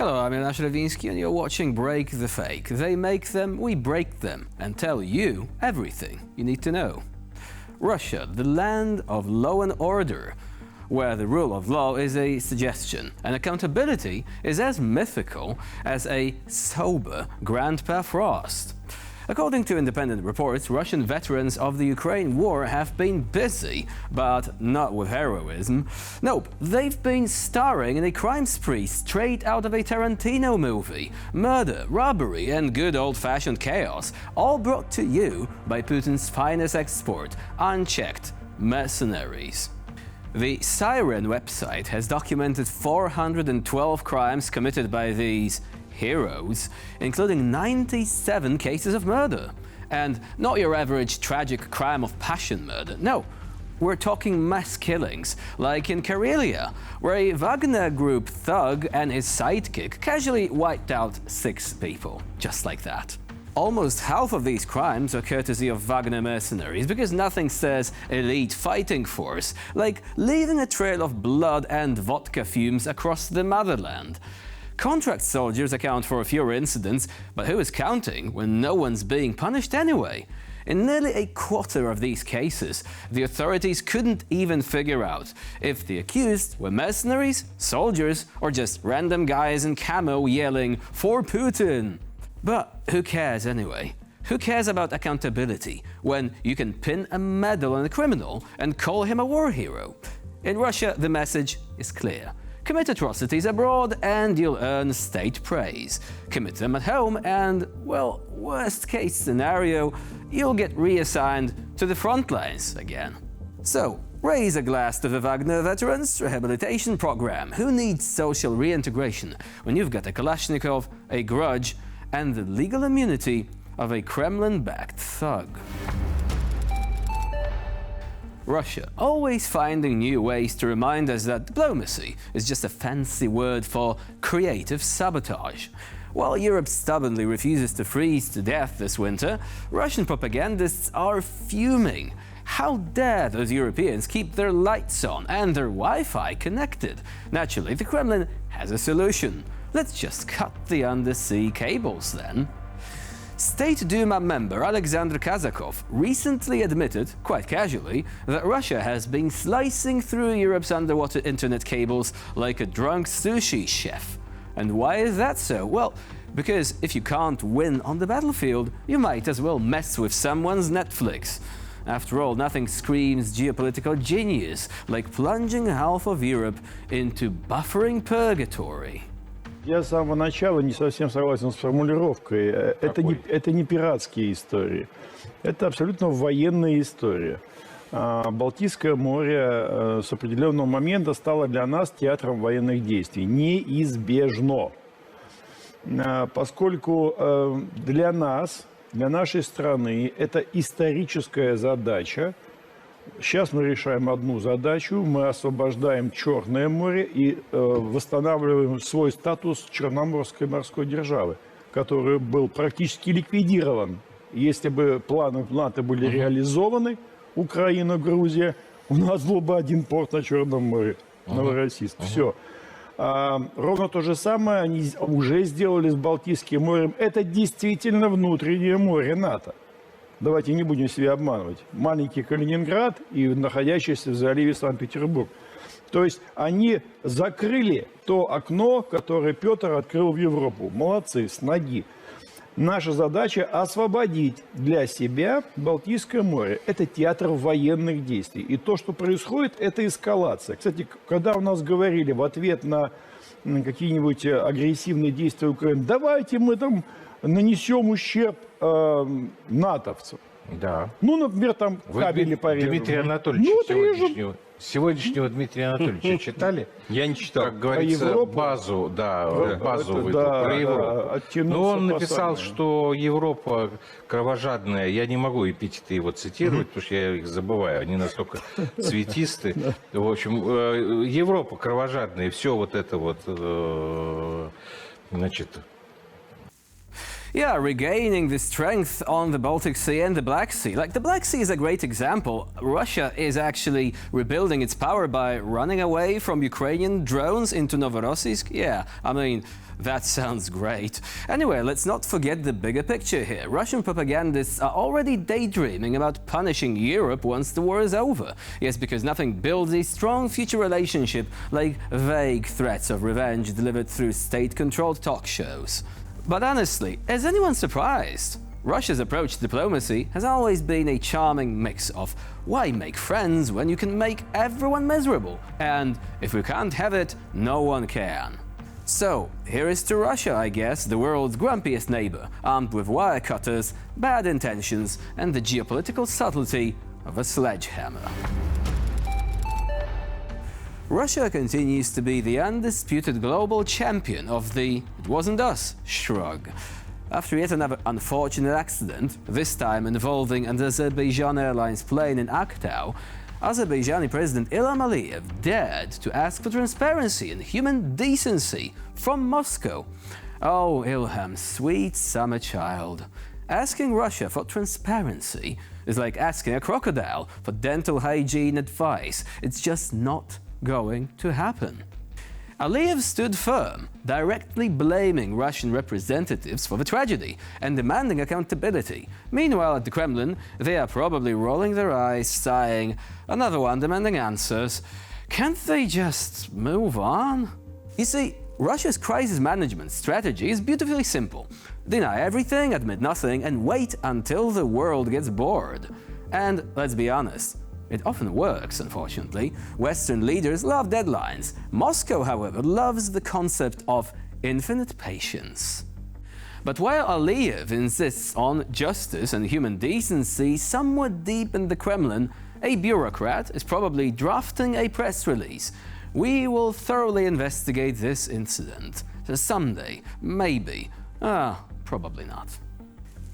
Hello, I'm Jonasz Lewiński and you're watching Break the Fake. They make them, we break them, and tell you everything you need to know. Russia, the land of law and order, where the rule of law is a suggestion and accountability is as mythical as a sober Grandpa Frost. According to independent reports, Russian veterans of the Ukraine war have been busy, but not with heroism. Nope, they've been starring in a crime spree straight out of a Tarantino movie. Murder, robbery, and good old-fashioned chaos, all brought to you by Putin's finest export, unchecked mercenaries. The Siren website has documented 412 crimes committed by these heroes, including 97 cases of murder. And not your average tragic crime of passion murder, no. We're talking mass killings, like in Karelia, where a Wagner Group thug and his sidekick casually wiped out 6 people, just like that. Almost half of these crimes are courtesy of Wagner mercenaries, because nothing says elite fighting force like leaving a trail of blood and vodka fumes across the motherland. Contract soldiers account for fewer incidents, but who is counting when no one's being punished anyway? In nearly a quarter of these cases, the authorities couldn't even figure out if the accused were mercenaries, soldiers, or just random guys in camo yelling, "For Putin!" But who cares anyway? Who cares about accountability when you can pin a medal on a criminal and call him a war hero? In Russia, the message is clear. Commit atrocities abroad and you'll earn state praise. Commit them at home and, well, worst case scenario, you'll get reassigned to the front lines again. So, raise a glass to the Wagner Veterans Rehabilitation Program. Who needs social reintegration when you've got a Kalashnikov, a grudge, and the legal immunity of a Kremlin-backed thug? Russia, always finding new ways to remind us that diplomacy is just a fancy word for creative sabotage. While Europe stubbornly refuses to freeze to death this winter, Russian propagandists are fuming. How dare those Europeans keep their lights on and their Wi-Fi connected? Naturally, the Kremlin has a solution. Let's just cut the undersea cables then. State Duma member Alexander Kazakov recently admitted, quite casually, that Russia has been slicing through Europe's underwater internet cables like a drunk sushi chef. And why is that so? Well, because if you can't win on the battlefield, you might as well mess with someone's Netflix. After all, nothing screams geopolitical genius like plunging half of Europe into buffering purgatory. Я с самого начала не совсем согласен с формулировкой. Это не пиратские истории. Это абсолютно военная история. Балтийское море с определенного момента стало для нас театром военных действий. Неизбежно. Поскольку для нас, для нашей страны, это историческая задача. Сейчас мы решаем одну задачу, мы освобождаем Черное море и восстанавливаем свой статус Черноморской морской державы, который был практически ликвидирован. Если бы планы НАТО были реализованы, Украина, Грузия, у нас был бы один порт на Черном море, Новороссийск. Все. Ровно то же самое они уже сделали с Балтийским морем. Это действительно внутреннее море НАТО. Давайте не будем себя обманывать. Маленький Калининград и находящийся в заливе Санкт-Петербург. То есть они закрыли то окно, которое Петр открыл в Европу. Молодцы, с ноги. Наша задача освободить для себя Балтийское море. Это театр военных действий. И то, что происходит, это эскалация. Кстати, когда у нас говорили в ответ на какие-нибудь агрессивные действия Украины, давайте мы там нанесем ущерб натовцам. Да. Ну, например, там кабели порежем. Дмитрия Анатольевича сегодняшнего Дмитрия Анатольевича читали? Я не читал. Как говорится, базу, базовую про Европу. Но он написал, что Европа кровожадная. Я не могу эпитеты его цитировать, потому что я их забываю. Они настолько цветисты. В общем, Европа кровожадная. И все вот это вот, значит... Yeah, regaining the strength on the Baltic Sea and the Black Sea. Like, the Black Sea is a great example. Russia is actually rebuilding its power by running away from Ukrainian drones into Novorossiysk. Yeah, I mean, that sounds great. Anyway, let's not forget the bigger picture here. Russian propagandists are already daydreaming about punishing Europe once the war is over. Yes, because nothing builds a strong future relationship like vague threats of revenge delivered through state-controlled talk shows. But honestly, is anyone surprised? Russia's approach to diplomacy has always been a charming mix of why make friends when you can make everyone miserable, and if we can't have it, no one can. So, here is to Russia, I guess, the world's grumpiest neighbor, armed with wire cutters, bad intentions, and the geopolitical subtlety of a sledgehammer. Russia continues to be the undisputed global champion of the "it wasn't us" shrug. After yet another unfortunate accident, this time involving an Azerbaijan Airlines plane in Aktau, Azerbaijani President Ilham Aliyev dared to ask for transparency and human decency from Moscow. Oh, Ilham, sweet summer child. Asking Russia for transparency is like asking a crocodile for dental hygiene advice. It's just not going to happen. Aliyev stood firm, directly blaming Russian representatives for the tragedy and demanding accountability. Meanwhile, at the Kremlin, they are probably rolling their eyes, sighing, another one demanding answers. Can't they just move on? You see, Russia's crisis management strategy is beautifully simple. Deny everything, admit nothing, and wait until the world gets bored. And let's be honest, it often works, unfortunately. Western leaders love deadlines. Moscow, however, loves the concept of infinite patience. But while Aliyev insists on justice and human decency, somewhere deep in the Kremlin, a bureaucrat is probably drafting a press release. We will thoroughly investigate this incident. So someday, maybe. Probably not.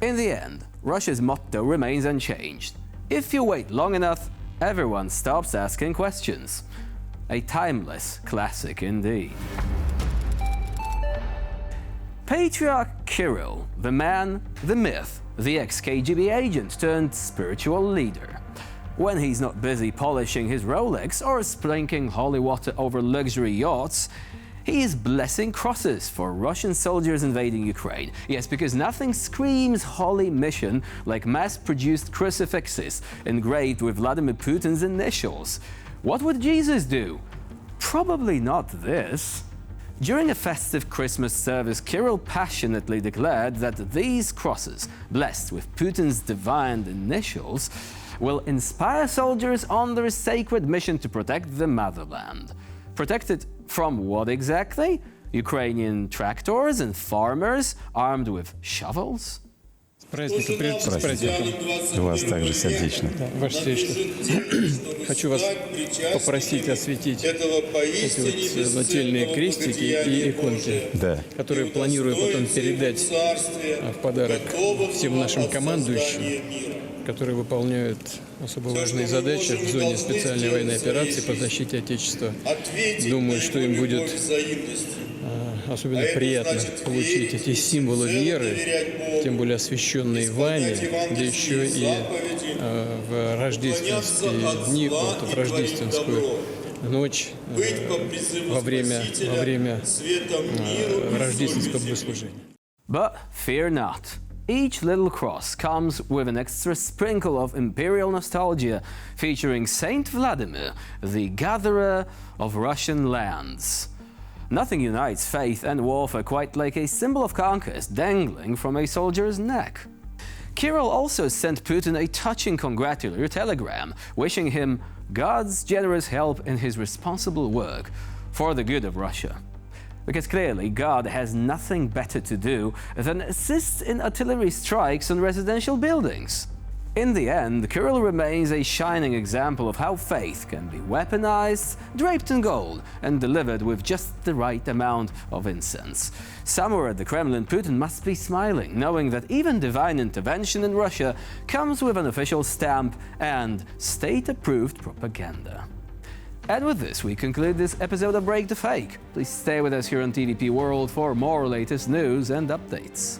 In the end, Russia's motto remains unchanged. If you wait long enough, everyone stops asking questions. A timeless classic indeed. Patriarch Kirill, the man, the myth, the ex-KGB agent turned spiritual leader. When he's not busy polishing his Rolex or sprinking holy water over luxury yachts, he is blessing crosses for Russian soldiers invading Ukraine. Yes, because nothing screams holy mission like mass-produced crucifixes engraved with Vladimir Putin's initials. What would Jesus do? Probably not this. During a festive Christmas service, Kirill passionately declared that these crosses, blessed with Putin's divine initials, will inspire soldiers on their sacred mission to protect the motherland. Protect it from what exactly? Ukrainian tractors and farmers armed with shovels? С праздником. У вас также сердечно. Да, ваше Святейшество. Хочу вас попросить осветить эти вот нательные крестики и иконки, которые планирую потом передать в подарок всем нашим командующим, которые выполняют особо важные задачи в зоне специальной военной операции по защите Отечества. Думаю, что им будет особенно приятно получить эти символы веры, тем более освященные вами, да еще и в рождественские дни, в рождественскую ночь, во время рождественского богослужения. But fear not. Each little cross comes with an extra sprinkle of imperial nostalgia, featuring Saint Vladimir, the gatherer of Russian lands. Nothing unites faith and warfare quite like a symbol of conquest dangling from a soldier's neck. Kirill also sent Putin a touching congratulatory telegram, wishing him God's generous help in his responsible work for the good of Russia. Because clearly God has nothing better to do than assist in artillery strikes on residential buildings. In the end, Kirill remains a shining example of how faith can be weaponized, draped in gold, and delivered with just the right amount of incense. Somewhere at the Kremlin, Putin must be smiling, knowing that even divine intervention in Russia comes with an official stamp and state-approved propaganda. And with this, we conclude this episode of Break the Fake. Please stay with us here on TVP World for more latest news and updates.